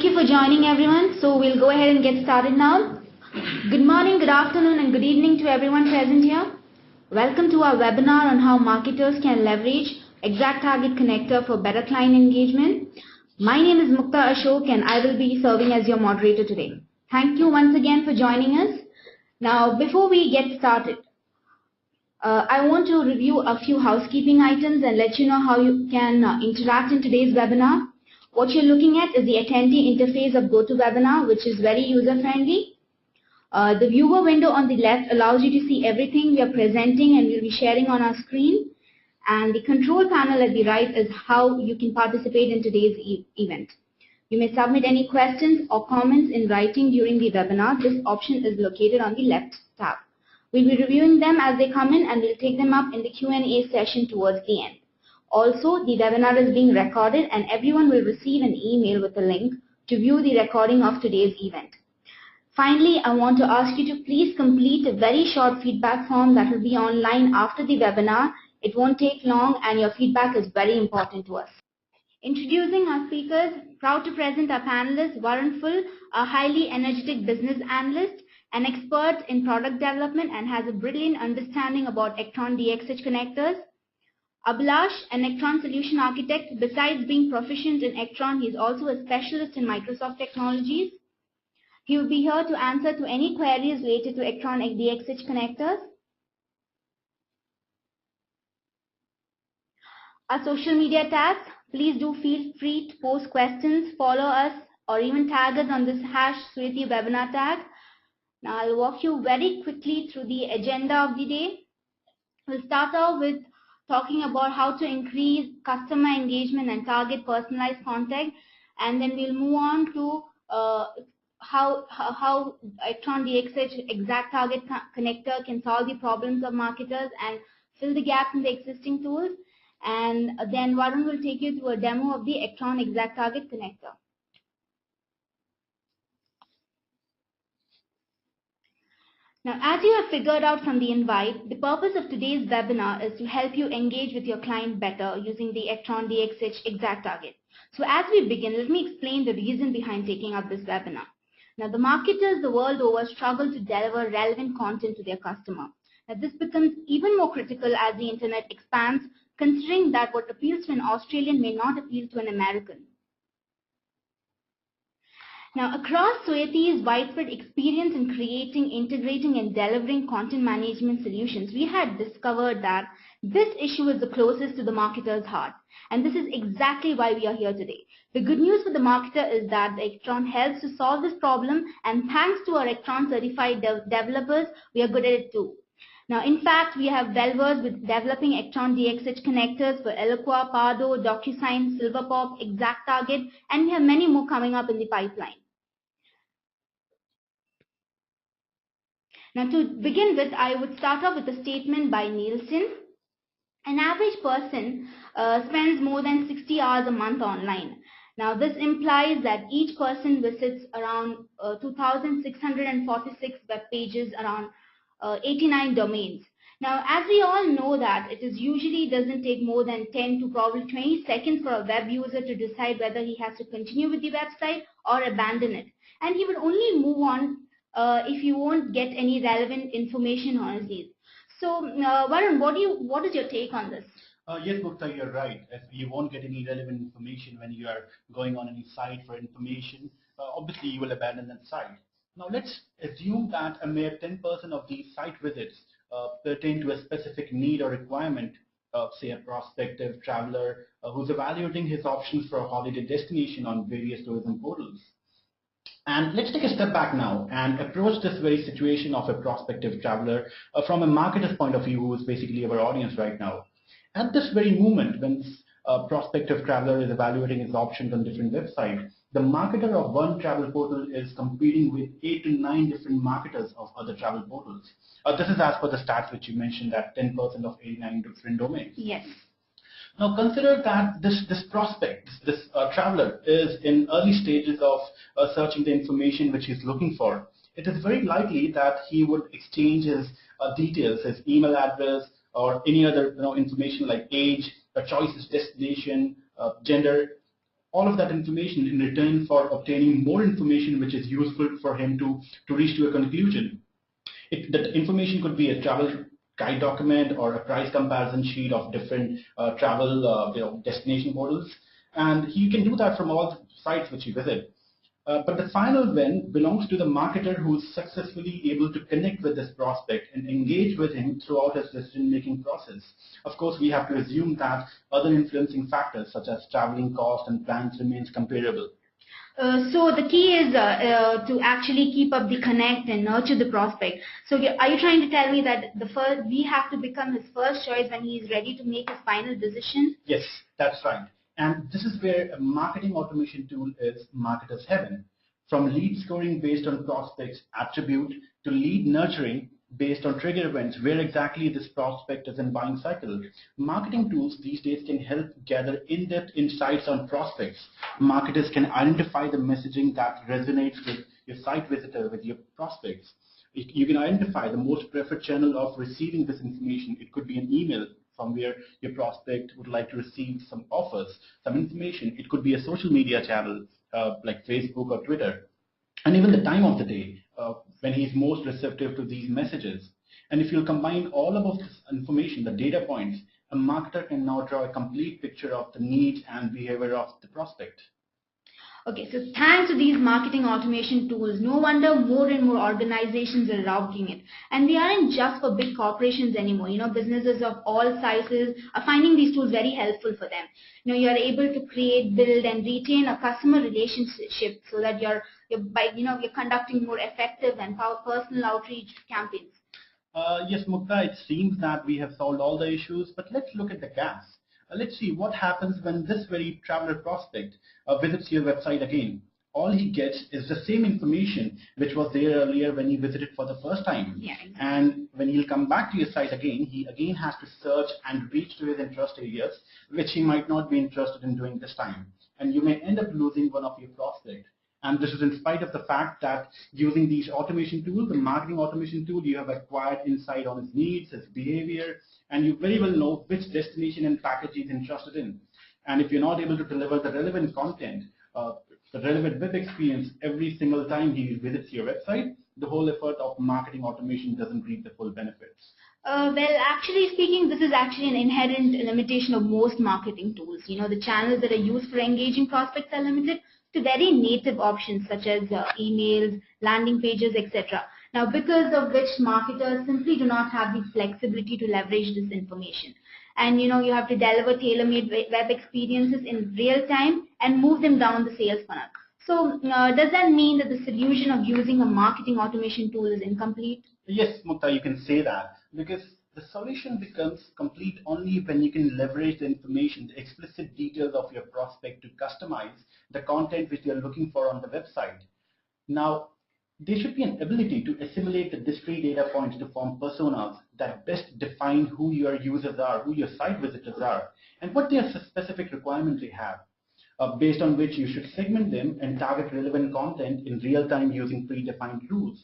Thank you for joining, everyone. So we'll go ahead and get started now. Good morning, good afternoon, and good evening to everyone present here. Welcome to our webinar on how marketers can leverage ExactTarget Connector for better client engagement. My name is Mukta Ashok and I will be serving as your moderator today. Thank you once again for joining us. Now, before we get started, I want to review a few housekeeping items and let you know how you can interact in today's webinar. What you're looking at is the attendee interface of GoToWebinar, which is very user-friendly. The viewer window on the left allows you to see everything we are presenting and we'll be sharing on our screen. And the control panel at the right is how you can participate in today's event. You may submit any questions or comments in writing during the webinar. This option is located on the left tab. We'll be reviewing them as they come in and we'll take them up in the Q&A session towards the end. Also, the webinar is being recorded and everyone will receive an email with a link to view the recording of today's event. Finally, I want to ask you to please complete a very short feedback form that will be online after the webinar. It won't take long and your feedback is very important to us. Introducing our speakers, proud to present our panelists, Varun Full, a highly energetic business analyst, an expert in product development and has a brilliant understanding about Ektron DXH connectors. Abhilash, an Ektron solution architect. Besides being proficient in Ektron, he is also a specialist in Microsoft technologies. He will be here to answer to any queries related to Ektron DXH connectors. Our social media tags, please do feel free to post questions, follow us, or even tag us on this #Suyati Webinar tag. Now I'll walk you very quickly through the agenda of the day. We'll start off with talking about how to increase customer engagement and target personalized content, and then we'll move on to how Ektron DXH ExactTarget Connector can solve the problems of marketers and fill the gaps in the existing tools. And then Varun will take you through a demo of the Ektron-Exact Connector. Now, as you have figured out from the invite, the purpose of today's webinar is to help you engage with your client better using the Ektron DXH ExactTarget. So as we begin, let me explain the reason behind taking up this webinar. Now, the marketers the world over struggle to deliver relevant content to their customer. Now, this becomes even more critical as the internet expands, considering that what appeals to an Australian may not appeal to an American. Now, across Suyati's widespread experience in creating, integrating, and delivering content management solutions, we had discovered that this issue is the closest to the marketer's heart. And this is exactly why we are here today. The good news for the marketer is that the Ektron helps to solve this problem, and thanks to our Ektron certified developers, we are good at it too. Now, in fact, we have delvers with developing Ektron DXH connectors for Eloqua, Pardo, DocuSign, Silverpop, ExactTarget, and we have many more coming up in the pipeline. Now, to begin with, I would start off with a statement by Nielsen. An average person spends more than 60 hours a month online. Now, this implies that each person visits around 2,646 web pages, around 89 domains. Now, as we all know that it usually doesn't take more than 10 to probably 20 seconds for a web user to decide whether he has to continue with the website or abandon it. And he would only move on if you won't get any relevant information on his leads. So, Varun, what is your take on this? Yes, Mukta, you're right. If you won't get any relevant information when you are going on any site for information, obviously you will abandon that site. Now, let's assume that a mere 10% of these site visits pertain to a specific need or requirement of, say, a prospective traveler who's evaluating his options for a holiday destination on various tourism portals. And let's take a step back now and approach this very situation of a prospective traveler from a marketer's point of view, who is basically our audience right now. At this very moment, when a prospective traveler is evaluating his options on different websites, the marketer of one travel portal is competing with 8 to 9 different marketers of other travel portals. This is as per the stats which you mentioned, that 10% of 89 different domains. Yes. Now consider that this prospect, this traveler is in early stages of searching the information which he's looking for. It is very likely that he would exchange his details, his email address, or any other information like age, choices, destination, gender, all of that information in return for obtaining more information which is useful for him to reach to a conclusion. That information could be a travel guide document or a price comparison sheet of different travel destination portals, and he can do that from all the sites which he visits. But the final win belongs to the marketer who is successfully able to connect with this prospect and engage with him throughout his decision-making process. Of course, we have to assume that other influencing factors such as traveling cost and plans remains comparable. So the key is to actually keep up the connect and nurture the prospect. So are you trying to tell me that we have to become his first choice when he is ready to make his final decision? Yes, that's right. And this is where a marketing automation tool is marketer's heaven. From lead scoring based on prospect's attribute to lead nurturing based on trigger events where exactly this prospect is in buying cycle. Marketing tools these days can help gather in-depth insights on prospects. Marketers can identify the messaging that resonates with your site visitor, with your prospects. You can identify the most preferred channel of receiving this information. It could be an email from where your prospect would like to receive some offers, some information. It could be a social media channel like Facebook or Twitter. And even the time of the day when he's most receptive to these messages. And if you combine all of this information, the data points, a marketer can now draw a complete picture of the needs and behavior of the prospect. Okay, so thanks to these marketing automation tools, no wonder more and more organizations are adopting it. And they aren't just for big corporations anymore. Businesses of all sizes are finding these tools very helpful for them. You're able to create, build, and retain a customer relationship so that you're conducting more effective and personal outreach campaigns. Yes, Mukta, it seems that we have solved all the issues, but let's look at the gaps. Let's see what happens when this very traveler prospect visits your website again. All he gets is the same information which was there earlier when he visited for the first time. Yeah, exactly. And when he'll come back to your site again, he again has to search and reach to his interest areas, which he might not be interested in doing this time. And you may end up losing one of your prospects. And this is in spite of the fact that using these automation tools, the marketing automation tool, you have acquired insight on his needs, his behavior, and you very well know which destination and package he's interested in. And if you're not able to deliver the relevant content, the relevant web experience every single time he visits your website, the whole effort of marketing automation doesn't reap the full benefits. Well, actually speaking, this is actually an inherent limitation of most marketing tools. The channels that are used for engaging prospects are limited to very native options such as emails, landing pages, etc. Now, because of which marketers simply do not have the flexibility to leverage this information. And you have to deliver tailor-made web experiences in real time and move them down the sales funnel. So does that mean that the solution of using a marketing automation tool is incomplete? Yes, Mukta, you can say that, because the solution becomes complete only when you can leverage the information, the explicit details of your prospect to customize the content which you're looking for on the website. Now, there should be an ability to assimilate the discrete data points to form personas that best define who your users are, who your site visitors are, and what their specific requirements they have, based on which you should segment them and target relevant content in real time using predefined rules.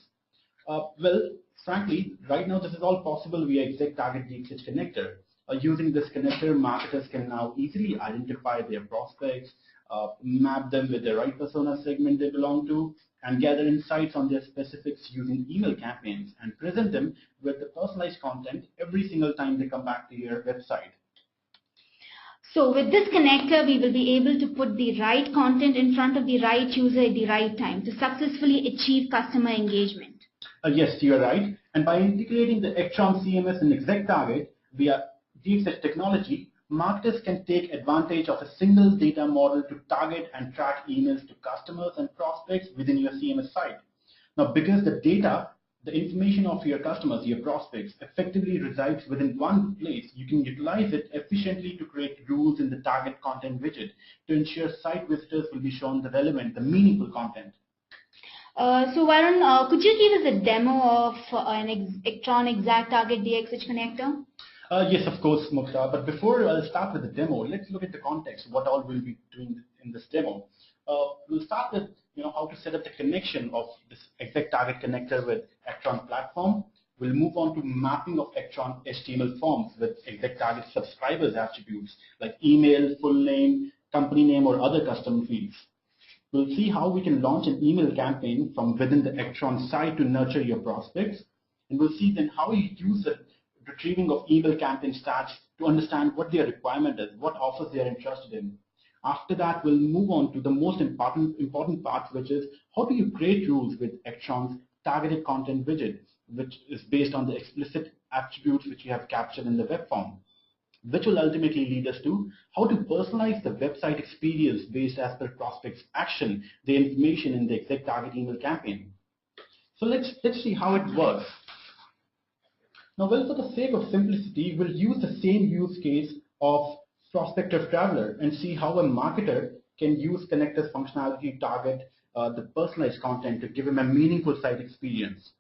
Well, frankly, right now this is all possible via ExactTarget DXH Connector. Using this connector, marketers can now easily identify their prospects, map them with the right persona segment they belong to, and gather insights on their specifics using email campaigns and present them with the personalized content every single time they come back to your website. So with this connector, we will be able to put the right content in front of the right user at the right time to successfully achieve customer engagement. Yes, you're right. And by integrating the Ektron CMS and ExactTarget via DXH technology, marketers can take advantage of a single data model to target and track emails to customers and prospects within your CMS site. Now, because the data, the information of your customers, your prospects, effectively resides within one place, you can utilize it efficiently to create rules in the target content widget to ensure site visitors will be shown the relevant, the meaningful content. So Varun, could you give us a demo of an Ektron-Exact Target DXH Connector? Yes, of course, Mukta. But before I start with the demo, let's look at the context, what all we'll be doing in this demo. We'll start with how to set up the connection of this ExactTarget Connector with Ektron platform. We'll move on to mapping of Ektron HTML forms with ExactTarget subscribers attributes like email, full name, company name, or other custom fields. We'll see how we can launch an email campaign from within the Ektron site to nurture your prospects. And we'll see then how you use the retrieving of email campaign stats to understand what their requirement is, what offers they are interested in. After that, we'll move on to the most important part, which is how do you create rules with Ektron's targeted content widget, which is based on the explicit attributes which you have captured in the web form, which will ultimately lead us to how to personalize the website experience based as per prospect's action, the information in the ExactTarget email campaign. So let's see how it works. Now, well, for the sake of simplicity, we'll use the same use case of prospective traveler and see how a marketer can use connector's functionality to target the personalized content to give him a meaningful site experience.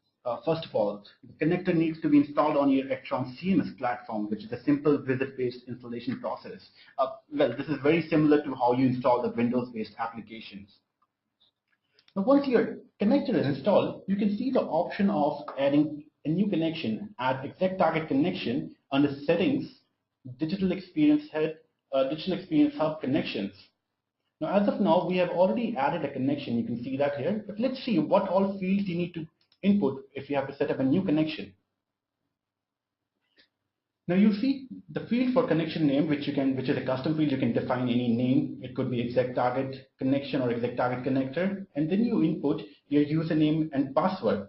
First of all, the connector needs to be installed on your Ektron CMS platform, which is a simple visit-based installation process. Well, this is very similar to how you install the Windows-based applications. Now, once your connector is installed, you can see the option of adding a new connection, add ExactTarget connection under Settings, Digital Experience Hub Connections. Now, as of now, we have already added a connection. You can see that here. But let's see what all fields you need to input if you have to set up a new connection. Now you see the field for connection name, which is a custom field. You can define any name. It could be ExactTarget connection or ExactTarget connector, and then you input your username and password.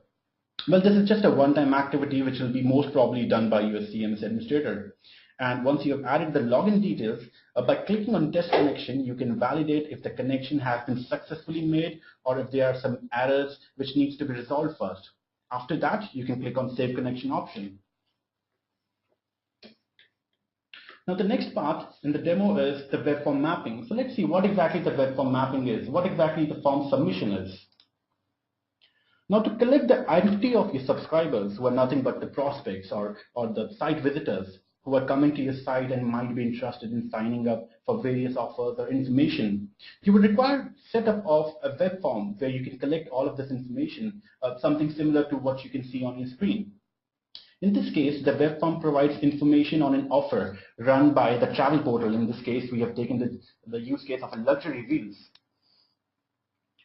Well, this is just a one-time activity which will be most probably done by your CMS administrator. And once you have added the login details, by clicking on test connection, you can validate if the connection has been successfully made or if there are some errors which needs to be resolved first. After that, you can click on save connection option. Now the next part in the demo is the web form mapping. So let's see what exactly the web form mapping is, what exactly the form submission is. Now, to collect the identity of your subscribers who are nothing but the prospects or the site visitors who are coming to your site and might be interested in signing up for various offers or information, you would require setup of a web form where you can collect all of this information, something similar to what you can see on your screen. In this case, the web form provides information on an offer run by the travel portal. In this case, we have taken the use case of a luxury wheels.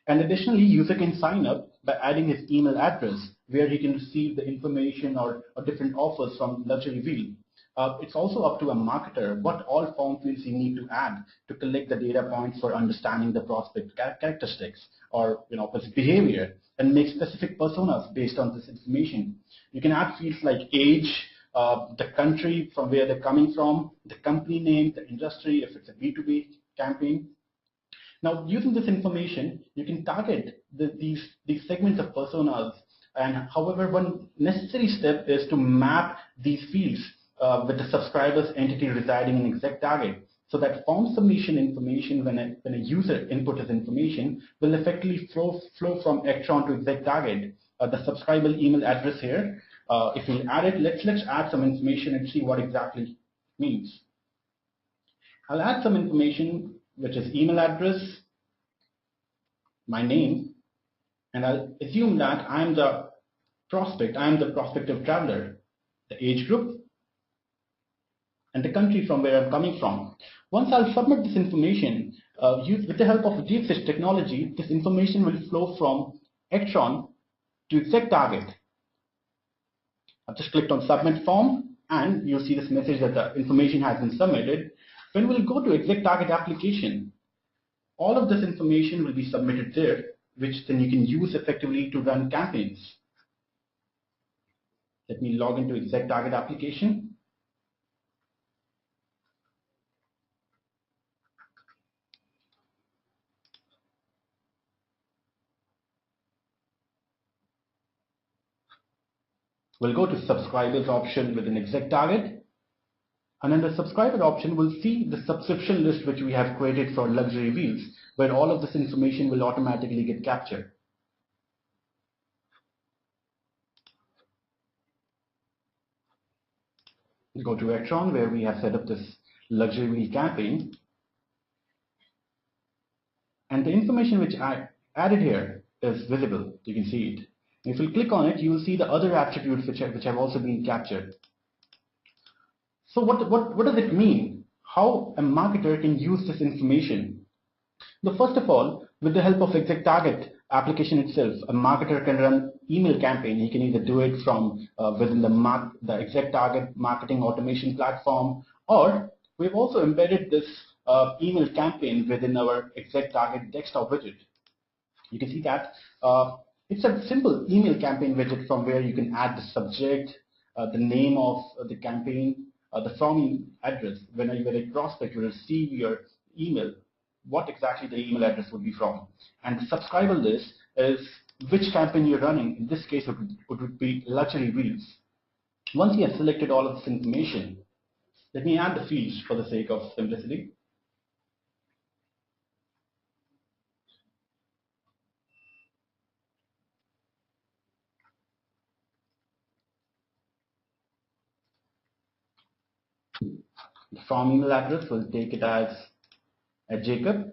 And additionally, user can sign up by adding his email address where he can receive the information or different offers from luxury wheel. It's also up to a marketer what all form fields you need to add to collect the data points for understanding the prospect characteristics or his behavior and make specific personas based on this information. You can add fields like age, the country from where they're coming from, the company name, the industry, if it's a B2B campaign. Now, using this information, you can target these segments of personas. And however, one necessary step is to map these fields with the subscriber's entity residing in ExactTarget, so that form submission information, when a user input his information, will effectively flow from Ektron to ExactTarget. The subscriber email address here, if we add it, let's add some information and see what exactly it means. I'll add some information, which is email address, my name, and I'll assume that I'm the prospect, I'm the prospective traveler, the age group, and the country from where I'm coming from. Once I'll submit this information, with the help of DXH technology, this information will flow from Ektron to ExactTarget. I've just clicked on submit form, and you'll see this message that the information has been submitted. When we'll go to ExactTarget application, all of this information will be submitted there, which then you can use effectively to run campaigns. Let me log into ExactTarget application. We'll go to subscribers option within ExactTarget. And under subscriber option, we'll see the subscription list which we have created for luxury wheels, where all of this information will automatically get captured. We'll go to Ektron, where we have set up this luxury wheel campaign. And the information which I added here is visible. You can see it. If you click on it, you will see the other attributes which have also been captured. So what does it mean? how a marketer can use this information. Now, first of all, with the help of ExactTarget application itself, a marketer can run email campaign. He can either do it from within the ExactTarget marketing automation platform, or we've also embedded this email campaign within our ExactTarget desktop widget. You can see that it's a simple email campaign widget from where you can add the subject, the name of the campaign, the from address. When a prospect will receive your email, what exactly the email address would be from. And the subscriber list is which campaign you're running. In this case, it would be luxury wheels. Once you have selected all of this information, let me add the fields for the sake of simplicity. The from email address, will take it as Jacob.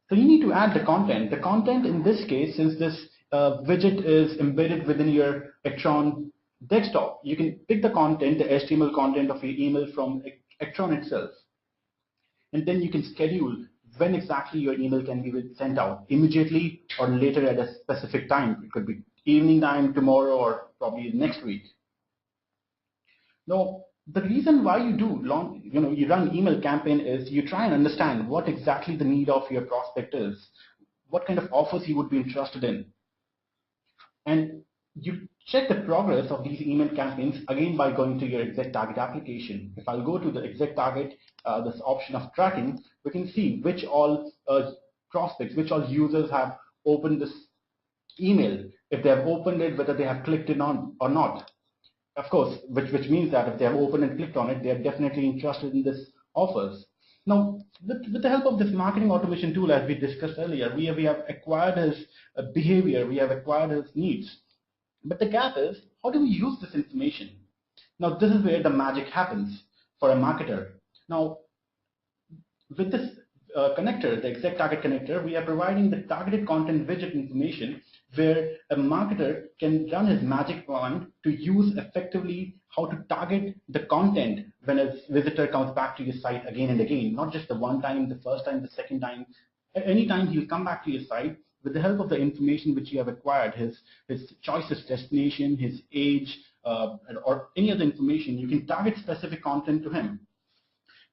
So you need to add the content. The content in this case, since this widget is embedded within your Ektron desktop, you can pick the content, the HTML content of your email from Ektron itself. And then you can schedule when exactly your email can be sent out, immediately or later at a specific time. It could be evening time, tomorrow, or probably next week. Now, the reason why you you run email campaign is you try and understand what exactly the need of your prospect is, what kind of offers he would be interested in. And you check the progress of these email campaigns again by going to your ExactTarget application. If I'll go to the ExactTarget, this option of tracking, we can see which all prospects, which all users have opened this email, if they have opened it, whether they have clicked it on or not. Of course, which means that if they have opened and clicked on it, they are definitely interested in this offers. Now, with the help of this marketing automation tool, as we discussed earlier, we have acquired his behavior, we have acquired his needs. But the gap is, how do we use this information? Now, this is where the magic happens for a marketer. Now, with this connector, the ExactTarget Connector, we are providing the targeted content widget information where a marketer can run his magic wand to use effectively how to target the content when a visitor comes back to your site again and again, not just the one time, the first time, the second time. Anytime he'll come back to your site, with the help of the information which you have acquired, his choices, destination, his age, or any other information, you can target specific content to him.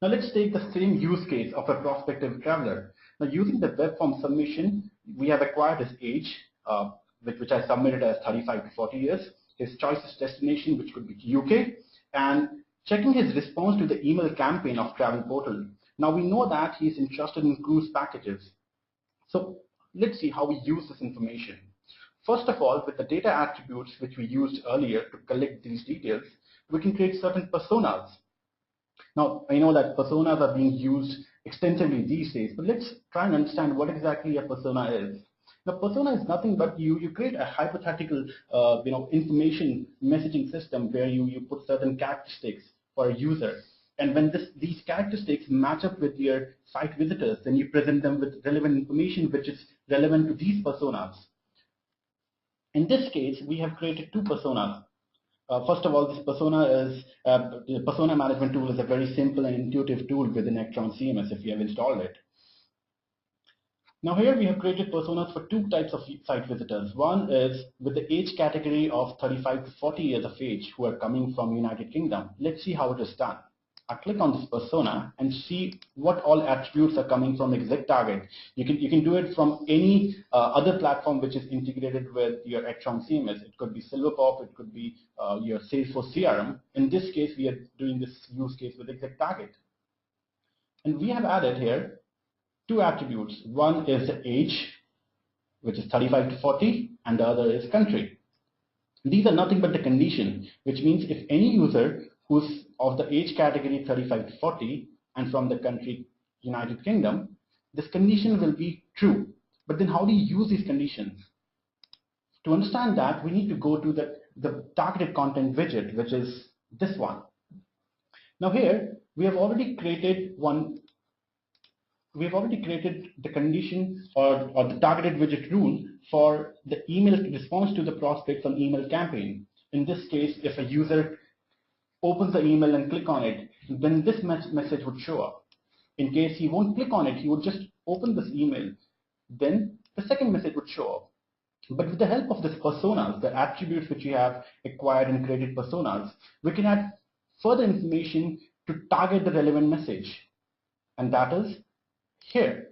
Now let's take the same use case of a prospective traveler. Now using the web form submission, we have acquired his age, which I submitted as 35 to 40 years, his choices destination, which could be UK, and checking his response to the email campaign of travel portal. Now we know that he's interested in cruise packages. So let's see how we use this information. First of all, with the data attributes which we used earlier to collect these details, we can create certain personas. Now, I know that personas are being used extensively these days, but let's try and understand what exactly a persona is. Now, persona is nothing but you create a hypothetical information messaging system where you put certain characteristics for a user. And when these characteristics match up with your site visitors, then you present them with relevant information which is relevant to these personas. In this case, we have created two personas. First of all, this persona is the persona management tool is a very simple and intuitive tool within Ektron CMS if you have installed it. Now here we have created personas for two types of site visitors. One is with the age category of 35 to 40 years of age who are coming from United Kingdom. Let's see how it is done. I click on this persona and see what all attributes are coming from ExactTarget. You can do it from any other platform which is integrated with your Ektron CMS. It could be Silverpop, it could be your Salesforce CRM. In this case, we are doing this use case with ExactTarget. And we have added here two attributes. One is the age, which is 35 to 40, and the other is country. These are nothing but the condition, which means if any user who's of the age category 35 to 40 and from the country United Kingdom, this condition will be true. But then how do you use these conditions? To understand that, we need to go to the targeted content widget, which is this one. Now here, we have already created the condition or the targeted widget rule for the email response to the prospects on email campaign. In this case, if a user opens the email and click on it, then this message would show up. In case he won't click on it, he would just open this email. Then the second message would show up. But with the help of this personas, the attributes which we have acquired and created personas, we can add further information to target the relevant message. And that is here.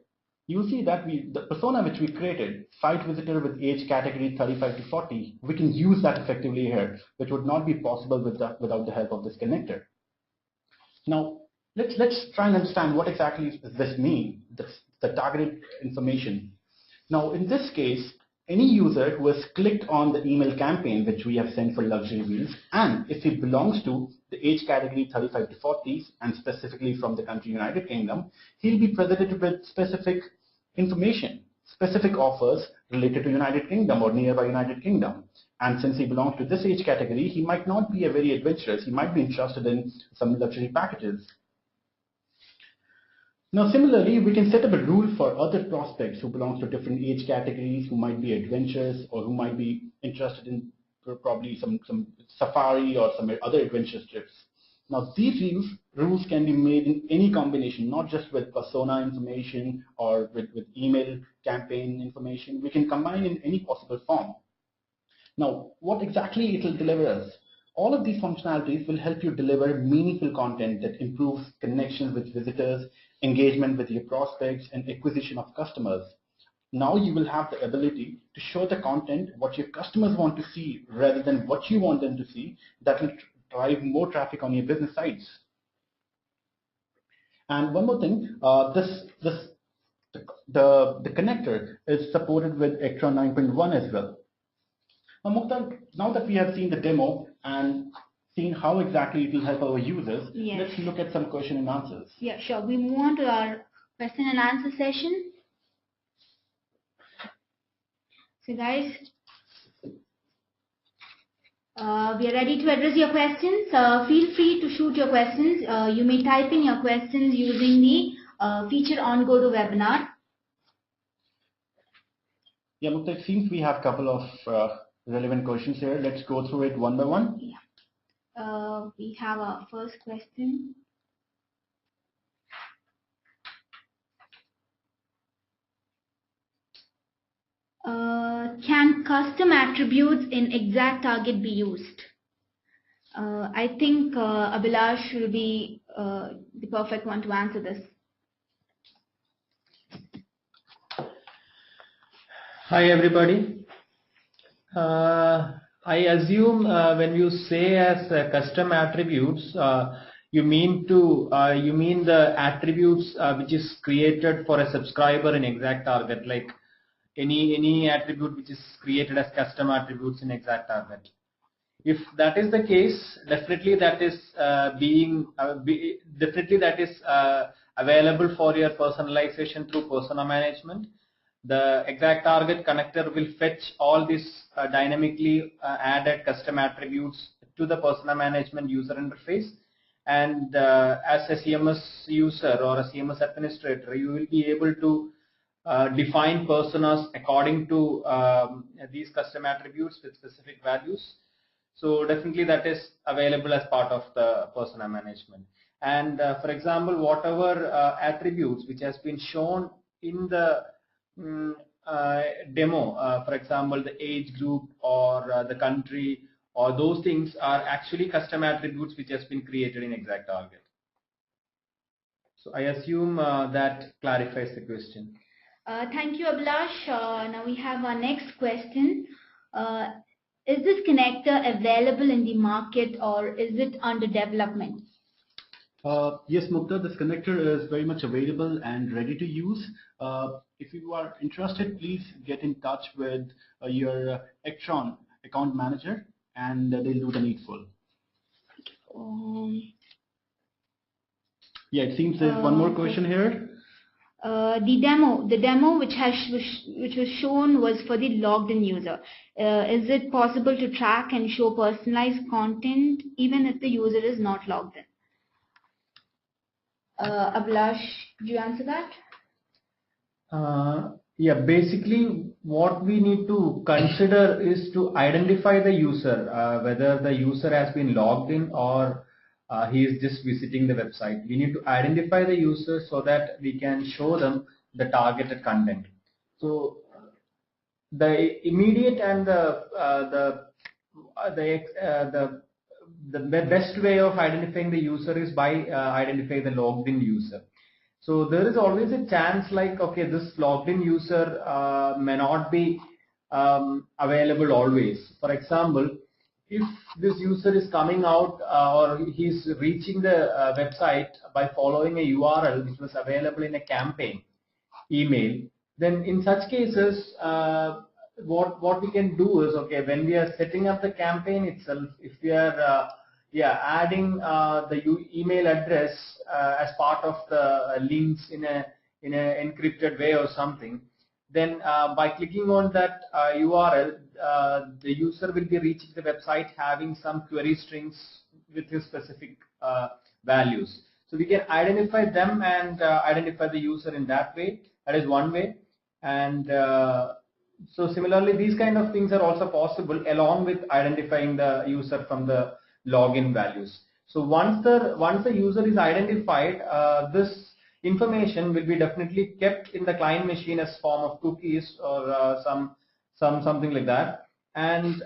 You see that the persona which we created, site visitor with age category 35 to 40, we can use that effectively here, which would not be possible without the help of this connector. Now, let's try and understand what exactly does this mean, the targeted information. Now, in this case, any user who has clicked on the email campaign which we have sent for luxury wheels, and if he belongs to the age category 35 to 40s and specifically from the country United Kingdom, he'll be presented with specific information, specific offers related to United Kingdom or nearby United Kingdom. And since he belongs to this age category, he might not be a very adventurous. He might be interested in some luxury packages. Now, similarly, we can set up a rule for other prospects who belong to different age categories, who might be adventurous or who might be interested in probably some safari or some other adventurous trips. Now, these rules can be made in any combination, not just with persona information or with email campaign information. We can combine in any possible form. Now, what exactly it will deliver us? All of these functionalities will help you deliver meaningful content that improves connections with visitors, engagement with your prospects, and acquisition of customers. Now you will have the ability to show the content what your customers want to see rather than what you want them to see. That will drive more traffic on your business sites. And one more thing, the connector is supported with Ektron 9.1 as well. Now, Mukhtar, now that we have seen the demo and seen how exactly it will help our users, yes, let's look at some question and answers. Yeah, sure. We move on to our question and answer session. So guys, we are ready to address your questions. Feel free to shoot your questions. You may type in your questions using the feature on GoToWebinar. Yeah, Mukhtar, it seems we have a couple of relevant questions here. Let's go through it one by one. Yeah. We have our first question. Can custom attributes in ExactTarget be used? I think Abhilash will be the perfect one to answer this. Hi everybody. I assume when you say as custom attributes, you mean the attributes which is created for a subscriber in ExactTarget, like any attribute which is created as custom attributes in ExactTarget. If that is the case, definitely that is available for your personalization through persona management. The ExactTarget connector will fetch all these dynamically added custom attributes to the persona management user interface, and as a CMS user or a CMS administrator, you will be able to define personas according to these custom attributes with specific values. So definitely that is available as part of the persona management. And for example, whatever attributes which has been shown in the demo, for example, the age group or the country, or those things are actually custom attributes which has been created in ExactTarget. So I assume that clarifies the question. Thank you, Abhilash. Now we have our next question. Is this connector available in the market or is it under development? Yes, Mukhtar, this connector is very much available and ready to use. If you are interested, please get in touch with your Ektron account manager and they'll do the needful. Yeah, it seems there's one more question here. The demo which was shown was for the logged in user. Is it possible to track and show personalized content even if the user is not logged in? Abhilash, could you answer that? Yeah, basically what we need to consider is to identify the user, whether the user has been logged in or he is just visiting the website. We need to identify the user so that we can show them the targeted content. So the immediate and the best way of identifying the user is by identifying the logged in user. So there is always a chance like, okay, this logged in user may not be available always. For example, if this user is coming out or he's reaching the website by following a URL which was available in a campaign email, then in such cases, what we can do is, okay, when we are setting up the campaign itself, if we are adding the email address as part of the links in a encrypted way or something, then by clicking on that URL, the user will be reaching the website having some query strings with his specific values. So we can identify them and identify the user in that way. That is one way. And so similarly, these kind of things are also possible along with identifying the user from the login values. So once the user is identified, this information will be definitely kept in the client machine as form of cookies or something like that. And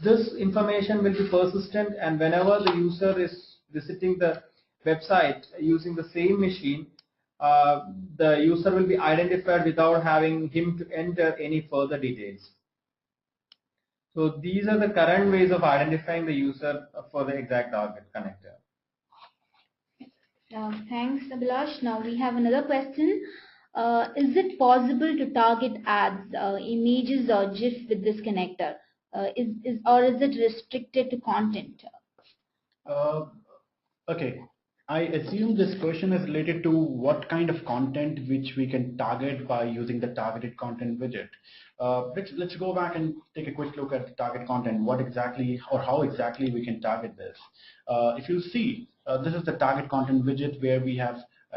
this information will be persistent, and whenever the user is visiting the website using the same machine, the user will be identified without having him to enter any further details. So these are the current ways of identifying the user for the ExactTarget Connector. Thanks, Abhilash. Now we have another question. Is it possible to target ads, images or GIF with this connector? Or is it restricted to content? Okay. I assume this question is related to what kind of content which we can target by using the targeted content widget. Let's go back and take a quick look at the target content. What exactly or how exactly we can target this? If you see, this is the target content widget where we have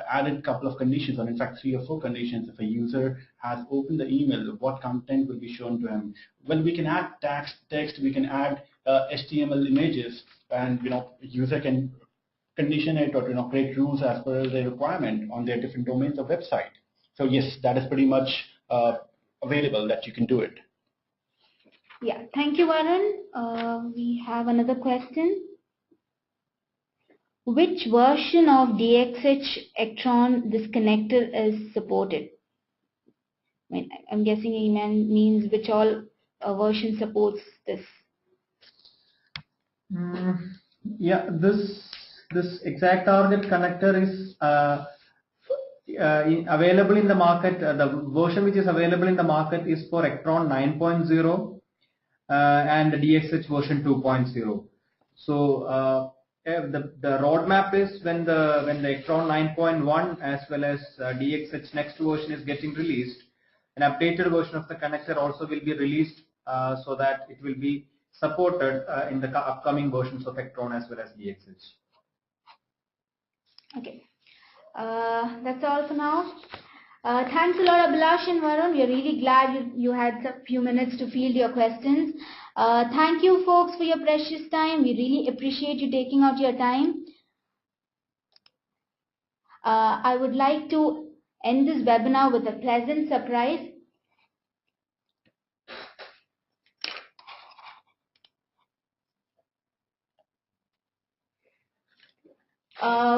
added a couple of conditions, or in fact 3 or 4 conditions. If a user has opened the email, what content will be shown to him? Well, we can add text, we can add HTML images, and user can condition it or create rules as per the requirement on their different domains of website. So yes, that is pretty much available that you can do it. Yeah, thank you, Varun. We have another question. Which version of DXH Ektron this connector is supported? I'm guessing he means which all version supports this. Yeah, this ExactTarget Connector is available in the market. The version which is available in the market is for Ektron 9.0 and the DXH version 2.0. So the roadmap is when the Ektron 9.1 as well as DXH next version is getting released, an updated version of the connector also will be released so that it will be supported in the upcoming versions of Ektron as well as DXH. Okay, that's all for now. Thanks a lot, Abhilash and Varun. We are really glad you had a few minutes to field your questions. Thank you, folks, for your precious time. We really appreciate you taking out your time. I would like to end this webinar with a pleasant surprise.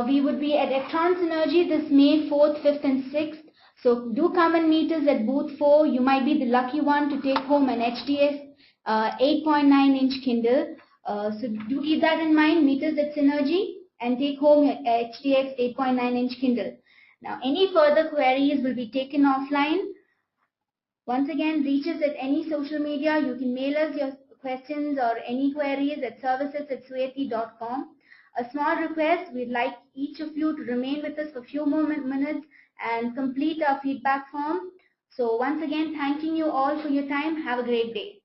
We would be at Ektron Synergy this May 4th, 5th and 6th. So do come and meet us at booth 4. You might be the lucky one to take home an HDS 8.9-inch Kindle. So do keep that in mind. Meet us at Synergy and take home your HDX 8.9-inch Kindle. Now any further queries will be taken offline. Once again, reach us at any social media. You can mail us your questions or any queries at services@suyati.com. A small request, we'd like each of you to remain with us for a few more minutes and complete our feedback form. So once again, thanking you all for your time. Have a great day.